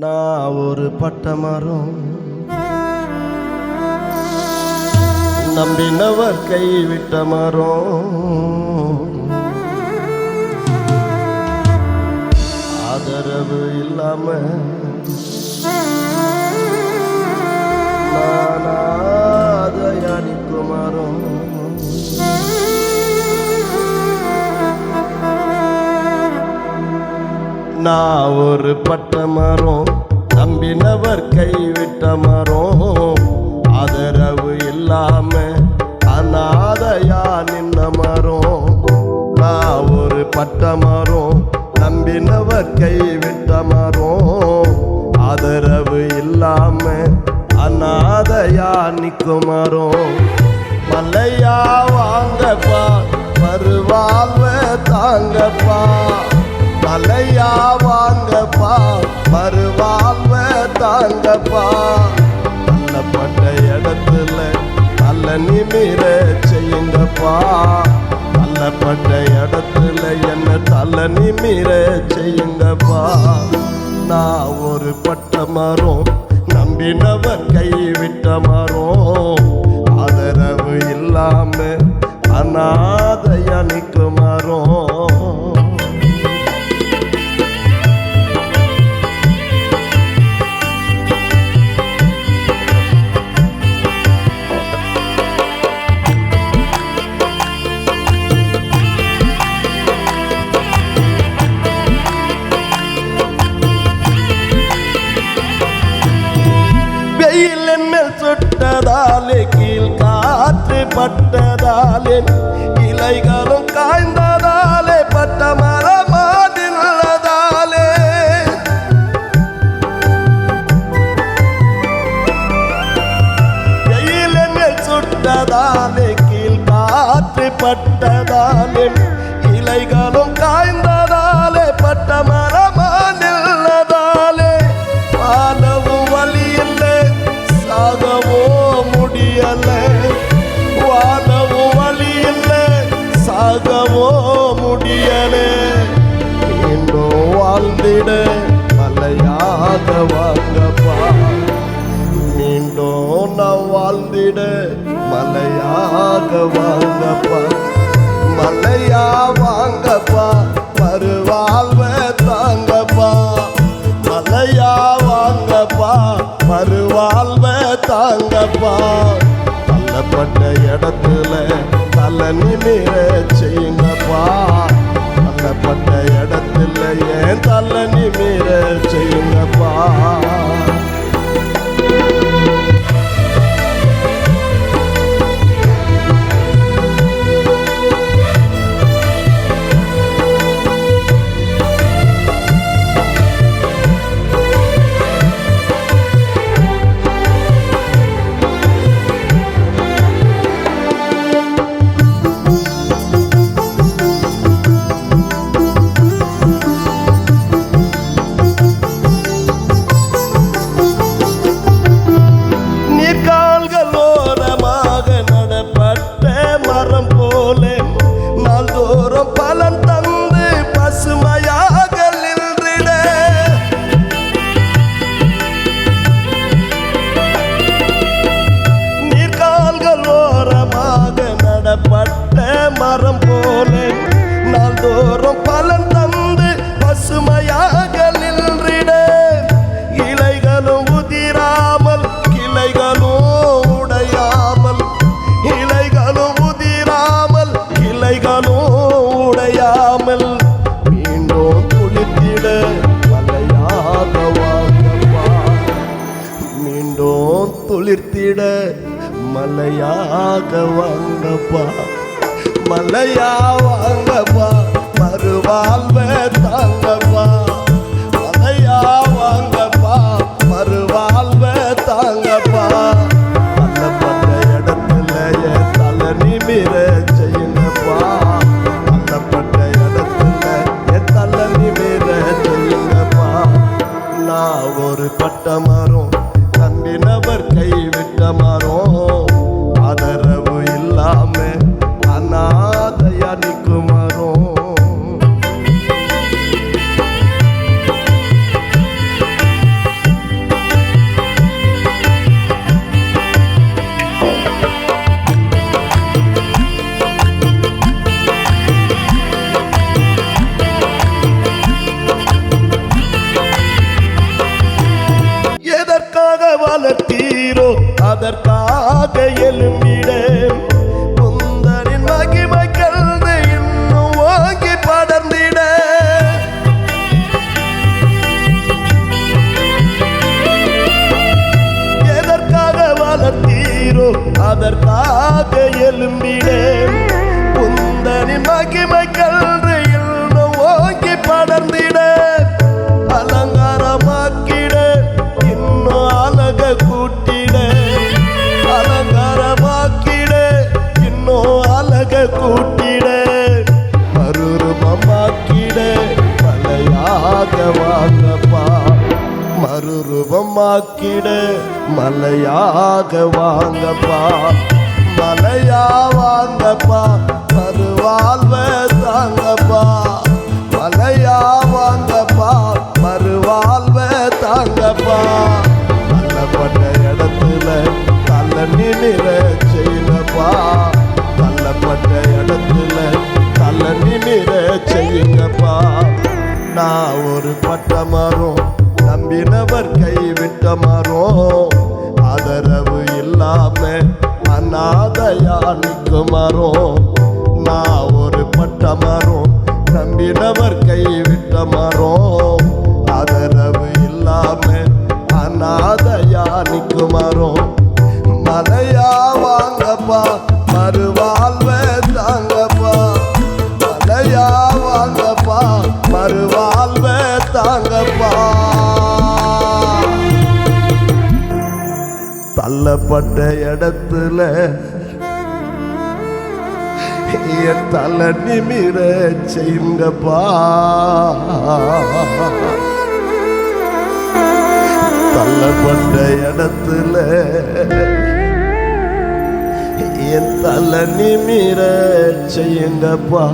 நான் ஒரு பட்டமரம், நம்பினவர் கைவிட்ட மரம், ஆதரவு இல்லாம நானாதையா நிற்கும் மரம். நான் ஒரு பட்டமரம், நம்பினவர் கைவிட்ட மரம், ஆதரவு இல்லாம அநாதையா நின்ன மரம். நான் ஒரு பட்டமரம், நம்பினவர் கைவிட்ட மரம், ஆதரவு இல்லாம அநாதையா நிற்கும் மரம். மல்லையா வாங்கப்பா, மறுவாழ்வ தாங்கப்பா, மலையா வாங்கப்பா, மறுவாழ்வ தாங்கப்பா. தள்ளப்பட்ட இடத்துல தள்ள நிமிர செய்யுங்கப்பா, தள்ளப்பட்ட இடத்துல என்ன தள்ள நிமிர செய்யுங்கப்பா. நான் ஒரு பட்ட மரம், நம்பினவர் கைவிட்ட மரம், ஆதரவு இல்லாம அநாதையா நிற்கும் மரம். சுட்டதாலே கீழ் காற்று பட்டதாலே இலைகளும் காய்ந்ததாலே பட்ட மரமாதில்லதாலே வெயில் மேல் சுட்டதாலே கீழ் காற்று பட்டதாலே இலைகளும் காய்ந்ததாலே பட்ட மரமாதில்லதாலே வாழவும் வழி இல்லை, சாகவோ முடியல, வாழவும் வழி இல்லை, சாகவோ முடியல. மீண்டும் வாழ்ந்திட மலையாக வாங்கப்பா, மீண்டும் நான் வாழ்ந்திட மலையாக வாங்கப்பா. மலையா வாங்கப்பா, மறுவாழ்வ தாங்கப்பா, மலையா வாங்கப்பா, மறுவாழ்வ தாங்கப்பா. தள்ளப்பட்ட இடத்துல தள்ள நிமிர செய்யுங்கப்பா, தள்ளப்பட்ட இடத்துல ஏன் தள்ள நிமிர செய்யுங்கப்பா. மரம் போல நாள்தோறும் பலன் தந்து பசுமையாக நின்றிட, இலைகளும் உதிராமல் கிளைகளும் உடையாமல், இலைகளும் உதிராமல் கிளைகளும் உடையாமல், மீண்டும் துளிர்த்திட மலையாக வாங்கப்பா, மீண்டும் துளிர்த்திட மலையாக வாங்கப்பா. மலையா வாங்கப்பா, மறுவாழ்வ தாங்கப்பா, மலையா வாங்கப்பா, மறுவாழ்வ தாங்கப்பா. தள்ளப்பட்ட இடத்துல என் தள்ள நிமிர செய்யுங்கப்பா, தள்ளப்பட்ட இடத்துல என் தள்ள நிமிர செய்யுங்கப்பா. நான் ஒரு பட்ட மரம், நம்பினவர் கைவிட்ட மரம், ஆதரவு இல்லாம அநாதையா நிற்கும் மரம். அதற்காக எழும்பிட முந்தனின் மகிமை கண்டு இன்னும் ஓங்கி படர்ந்திட எதற்காக வளர்த்தீரோ அதற்காக எழும்பிட முந்தனின் மகிமை கண்டு இன்னும் ஓங்கி படர்ந்திட அலங்காரமாக்கிட இன்னும் அழக கூட்டிட அலங்காரமாக்கிட இன்னும் அழக கூட்டிட மறுரூபமாக்கிட மலையாக வாங்கப்பா மறுரூபமாக்கிட மலையாக வாங்கப்பா மலையா வாங்கப்பா மறுவாழ்வ தாங்கப்பா மலையா வாங்கப்பா மறுவாழ்வ தாங்கப்பா தள்ளப்பட்ட இடத்துல தள்ள நிமிர செய்யப்பா தள்ளப்பட்ட இடத்துல தள்ள நிமிர செய்யுங்கப்பா நான் ஒரு பட்ட மரம் நம்பினவர் கைவிட்ட மரம் ஆதரவு இல்லாம அநாதையா நிற்கும் மரம் நான் ஒரு பட்ட மரம் நம்பினவர் கைவிட்ட மரம் ஆதரவு இல்லாம அநாதையா நிற்கும் மரம் மலையா வாங்கப்பா மறுவாழ்வ தாங்கப்பா மலையா வாங்கப்பா மறுவாழ்வ தாங்கப்பா தள்ளப்பட்ட இடத்துல என் தலை நிமிர செய்யுங்கப்பா தள்ளப்பட்ட இடத்துல என் தலை நிமிர செய்யுங்கப்பா